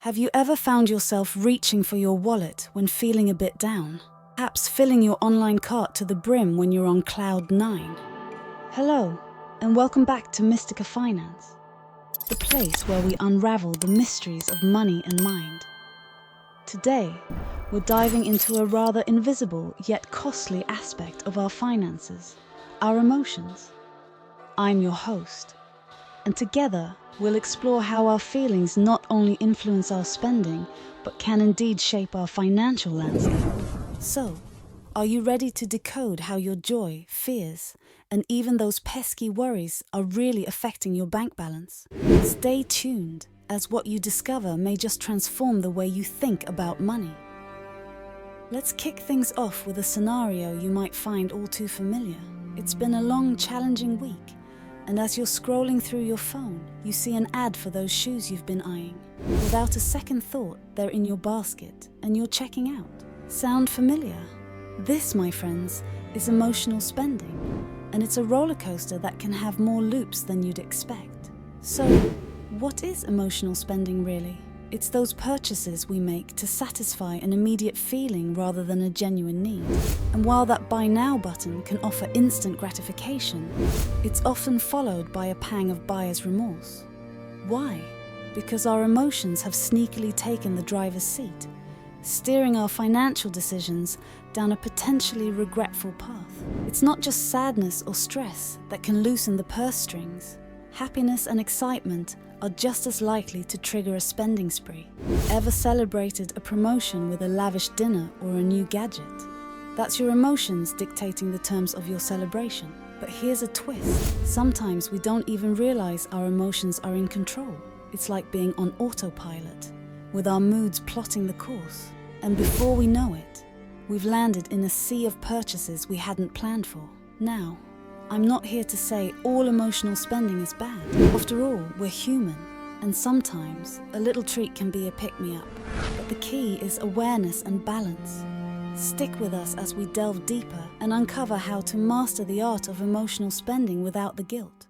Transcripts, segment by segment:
Have you ever found yourself reaching for your wallet when feeling a bit down? Perhaps filling your online cart to the brim when you're on cloud 9? Hello, and welcome back to Mystica Finance, the place where we unravel the mysteries of money and mind. Today, we're diving into a rather invisible yet costly aspect of our finances, our emotions. I'm your host, and together we'll explore how our feelings not only influence our spending, but can indeed shape our financial landscape. So, are you ready to decode how your joy, fears, and even those pesky worries are really affecting your bank balance? Stay tuned, as what you discover may just transform the way you think about money. Let's kick things off with a scenario you might find all too familiar. It's been a long, challenging week, and as you're scrolling through your phone, you see an ad for those shoes you've been eyeing. Without a second thought, they're in your basket, and you're checking out. Sound familiar? This, my friends, is emotional spending, and it's a roller coaster that can have more loops than you'd expect. So, what is emotional spending really? It's those purchases we make to satisfy an immediate feeling rather than a genuine need. And while that buy now button can offer instant gratification, it's often followed by a pang of buyer's remorse. Why? Because our emotions have sneakily taken the driver's seat, steering our financial decisions down a potentially regretful path. It's not just sadness or stress that can loosen the purse strings. Happiness and excitement are just as likely to trigger a spending spree. Ever celebrated a promotion with a lavish dinner or a new gadget? That's your emotions dictating the terms of your celebration. But here's a twist. Sometimes we don't even realize our emotions are in control. It's like being on autopilot, with our moods plotting the course. And before we know it, we've landed in a sea of purchases we hadn't planned for. Now, I'm not here to say all emotional spending is bad. After all, we're human, and sometimes a little treat can be a pick-me-up. But the key is awareness and balance. Stick with us as we delve deeper and uncover how to master the art of emotional spending without the guilt.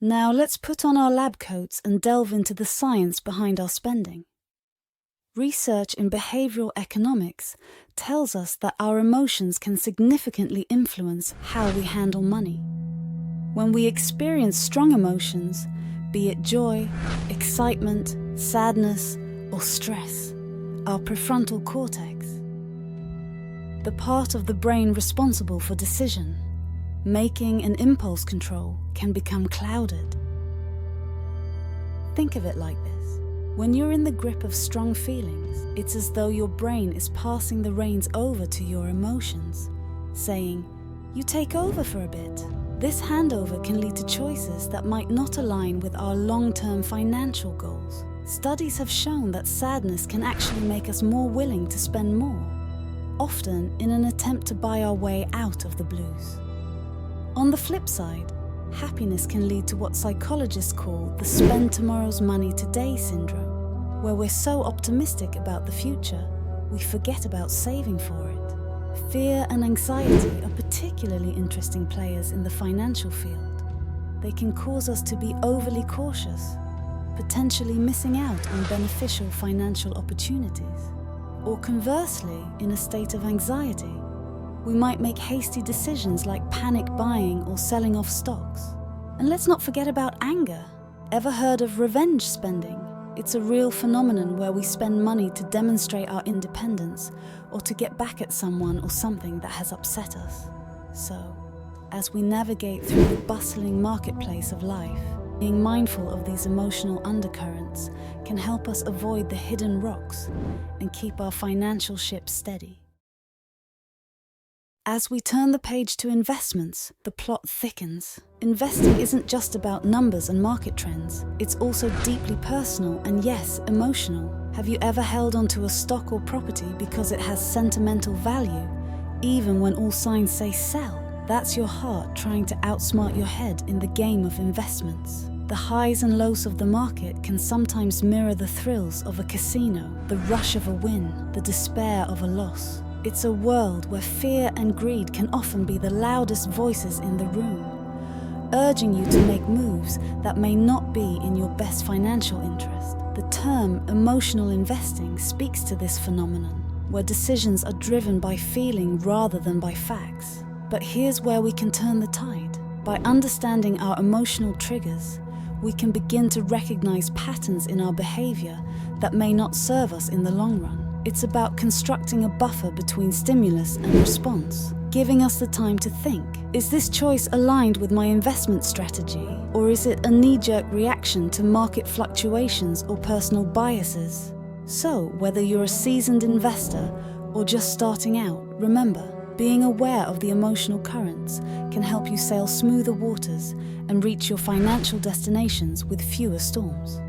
Now let's put on our lab coats and delve into the science behind our spending. Research in behavioral economics tells us that our emotions can significantly influence how we handle money. When we experience strong emotions, be it joy, excitement, sadness, or stress, our prefrontal cortex, the part of the brain responsible for decision, making and impulse control, can become clouded. Think of it like this. When you're in the grip of strong feelings, it's as though your brain is passing the reins over to your emotions, saying, "You take over for a bit." This handover can lead to choices that might not align with our long-term financial goals. Studies have shown that sadness can actually make us more willing to spend more, often in an attempt to buy our way out of the blues. On the flip side, happiness can lead to what psychologists call the spend tomorrow's money today syndrome, where we're so optimistic about the future, we forget about saving for it. Fear and anxiety are particularly interesting players in the financial field. They can cause us to be overly cautious, potentially missing out on beneficial financial opportunities. Or conversely, in a state of anxiety, we might make hasty decisions like panic buying or selling off stocks. And let's not forget about anger. Ever heard of revenge spending? It's a real phenomenon where we spend money to demonstrate our independence or to get back at someone or something that has upset us. So, as we navigate through the bustling marketplace of life, being mindful of these emotional undercurrents can help us avoid the hidden rocks and keep our financial ship steady. As we turn the page to investments, the plot thickens. Investing isn't just about numbers and market trends. It's also deeply personal and, yes, emotional. Have you ever held onto a stock or property because it has sentimental value, even when all signs say sell? That's your heart trying to outsmart your head in the game of investments. The highs and lows of the market can sometimes mirror the thrills of a casino, the rush of a win, the despair of a loss. It's a world where fear and greed can often be the loudest voices in the room, urging you to make moves that may not be in your best financial interest. The term emotional investing speaks to this phenomenon, where decisions are driven by feeling rather than by facts. But here's where we can turn the tide. By understanding our emotional triggers, we can begin to recognize patterns in our behavior that may not serve us in the long run. It's about constructing a buffer between stimulus and response, giving us the time to think. Is this choice aligned with my investment strategy, or is it a knee-jerk reaction to market fluctuations or personal biases? So, whether you're a seasoned investor or just starting out, remember, being aware of the emotional currents can help you sail smoother waters and reach your financial destinations with fewer storms.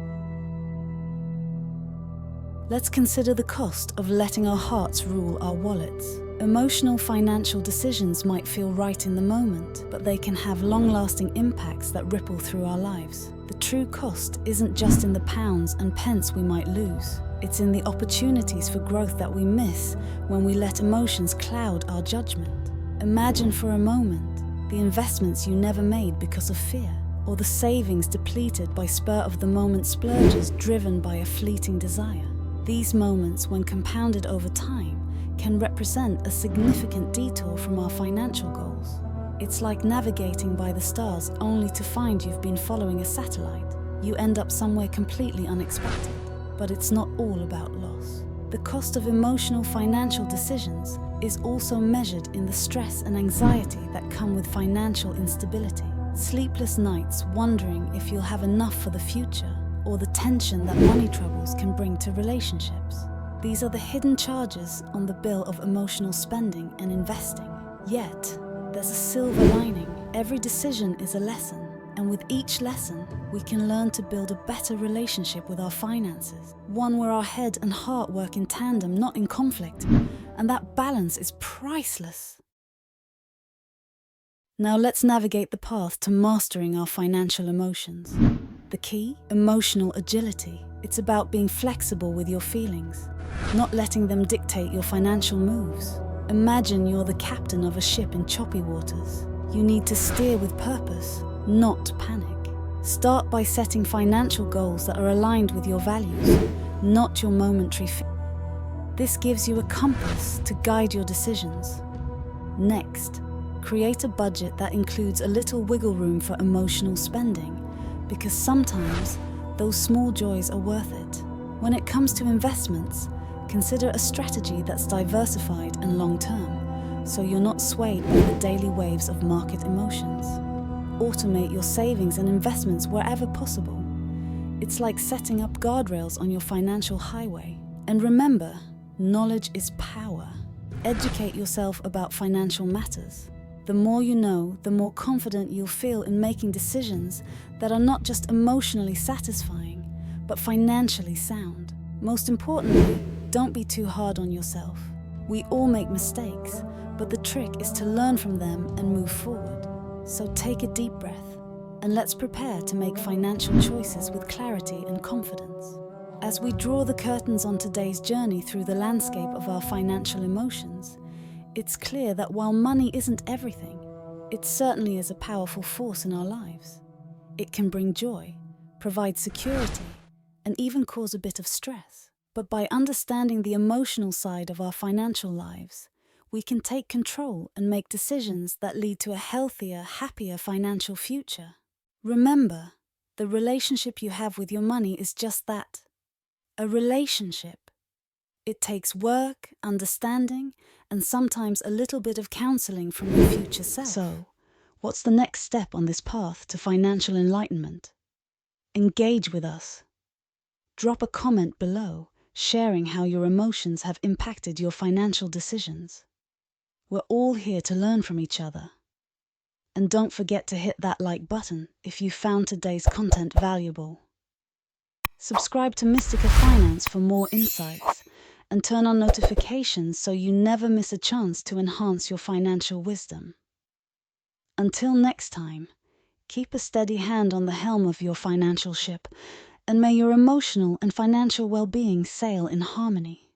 Let's consider the cost of letting our hearts rule our wallets. Emotional financial decisions might feel right in the moment, but they can have long-lasting impacts that ripple through our lives. The true cost isn't just in the pounds and pence we might lose. It's in the opportunities for growth that we miss when we let emotions cloud our judgment. Imagine for a moment the investments you never made because of fear, or the savings depleted by spur-of-the-moment splurges driven by a fleeting desire. These moments, when compounded over time, can represent a significant detour from our financial goals. It's like navigating by the stars only to find you've been following a satellite. You end up somewhere completely unexpected. But it's not all about loss. The cost of emotional financial decisions is also measured in the stress and anxiety that come with financial instability. Sleepless nights wondering if you'll have enough for the future, or the tension that money troubles can bring to relationships. These are the hidden charges on the bill of emotional spending and investing. Yet, there's a silver lining. Every decision is a lesson. And with each lesson, we can learn to build a better relationship with our finances. One where our head and heart work in tandem, not in conflict. And that balance is priceless. Now let's navigate the path to mastering our financial emotions. The key? Emotional agility. It's about being flexible with your feelings, not letting them dictate your financial moves. Imagine you're the captain of a ship in choppy waters. You need to steer with purpose, not panic. Start by setting financial goals that are aligned with your values, not your momentary fear. This gives you a compass to guide your decisions. Next, create a budget that includes a little wiggle room for emotional spending, because sometimes those small joys are worth it. When it comes to investments, consider a strategy that's diversified and long-term, so you're not swayed by the daily waves of market emotions. Automate your savings and investments wherever possible. It's like setting up guardrails on your financial highway. And remember, knowledge is power. Educate yourself about financial matters. The more you know, the more confident you'll feel in making decisions that are not just emotionally satisfying, but financially sound. Most importantly, don't be too hard on yourself. We all make mistakes, but the trick is to learn from them and move forward. So take a deep breath, and let's prepare to make financial choices with clarity and confidence. As we draw the curtains on today's journey through the landscape of our financial emotions, it's clear that while money isn't everything, it certainly is a powerful force in our lives. It can bring joy, provide security, and even cause a bit of stress. But by understanding the emotional side of our financial lives, we can take control and make decisions that lead to a healthier, happier financial future. Remember, the relationship you have with your money is just that, a relationship. It takes work, understanding, and sometimes a little bit of counseling from your future self. So, what's the next step on this path to financial enlightenment? Engage with us. Drop a comment below, sharing how your emotions have impacted your financial decisions. We're all here to learn from each other. And don't forget to hit that like button if you found today's content valuable. Subscribe to Mystica Finance for more insights, and turn on notifications so you never miss a chance to enhance your financial wisdom. Until next time, keep a steady hand on the helm of your financial ship, and may your emotional and financial well-being sail in harmony.